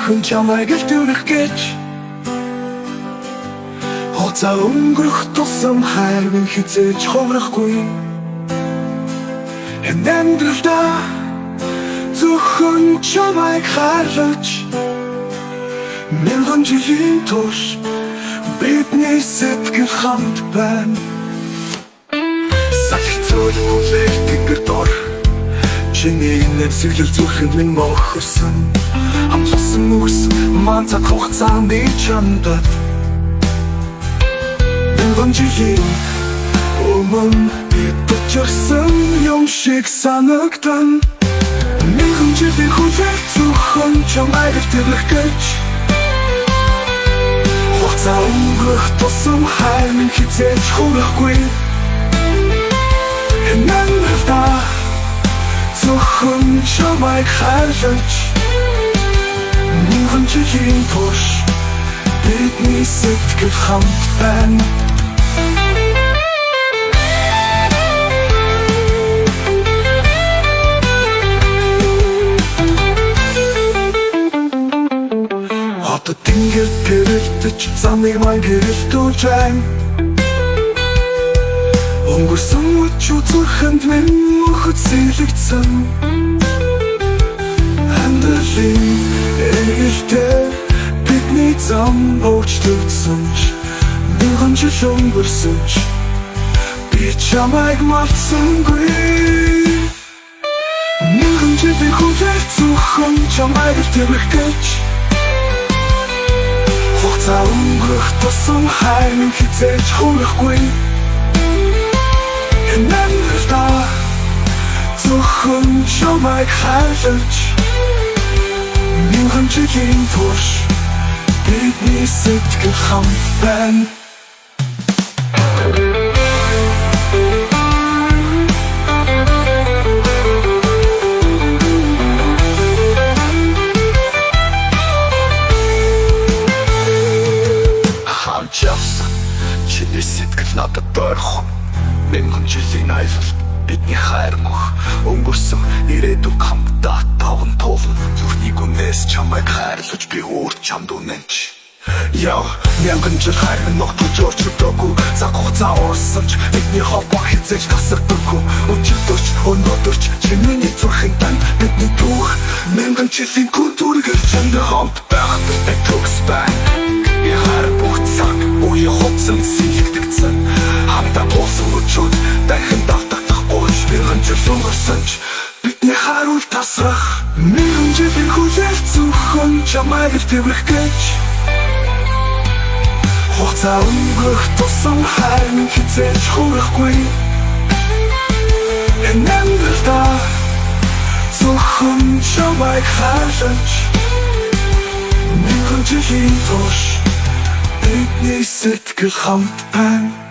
зөвхөн чамайг л дүүрэх гэж Хугацаа өнгөрөх тусам хайр минь хизээж хуврахгүй Амьдралдаа зөвхөн чамайг харуулж Мянган жилийн турш бидний сэтгэл хамт байна Сахицуул хүлээх тэнгэр дор Чиний нэвсэглэл зүрхэнд минь мохорсон Амласан үгс маань цаг хугацааны чамдад Мянган жилийн өмнө бид бочирсан юм шиг санагдан Мянган жилийн хүлээх зөвхөн чамайг л дүүрэх гэж Хугацаа өнгөрөх тусам хайр минь хизээж хуврахгүй Амьдралдаа зөвхөн чамайг харуулж Мянган жилийн турш бидний сэтгэл хамт байна Одоо тэнгэр гэрэлтэж замыг маань гэрэлтүүлж байна Өнгөрсөн үчүү зүрхэнд минь мөхөд сэлэгдсэн Амьдралын эгэлтэй бидний зам өвчлөгдсөн ч Мянган жил өнгөрсөн ч би чамайг мартсангүй Мянган жилийн хүлээх зөвхөн чамайг л дүүрэх гэж Хугацаа өнгөрөх тусам хайр минь хизээж хуврахгүй Амьдралдаа зөвхөн чамайг харуулж Мянган жилийн турш бидний сэтгэл хамт байна Чиний сэтгэл надад дойрхон Мянган жилийн айлт бидний хайр мөх Өнгөрсөн ирээдүг хамтдаа таван тулан Зүрхний гүнээс чамайг хайрлаж би өөр чамд үнэнч Яв, мянган жил хайр минь ногтолж өөрчлөгдөөгүй Цаг хугацаа уурсан ч бидний холбоо хязээж тасардаггүй Өчигдөрч, өнөөдөрч чиний зүрхэн тань бидний түүх Мянган жилийн гүн дүргэл чамд хамт байх бид төгс байна Би хайр бүх цаг үе хувцсан сэлэгдэгдсэн Хамтаа буусан өчүүд дахин давтагдахгүй Мянган жил өнгөрсөн ч бидний харуул тасрах Мянган жилийн хүлээх зөвхөн чамайг л дүүрэх гэж Хугацаа өнгөрөх тусам хайр минь хизээж хуврахгүй Амьдралдаа зөвхөн чамайг харуулж Мянган жилийн турш бидний сэтгэл хамт байна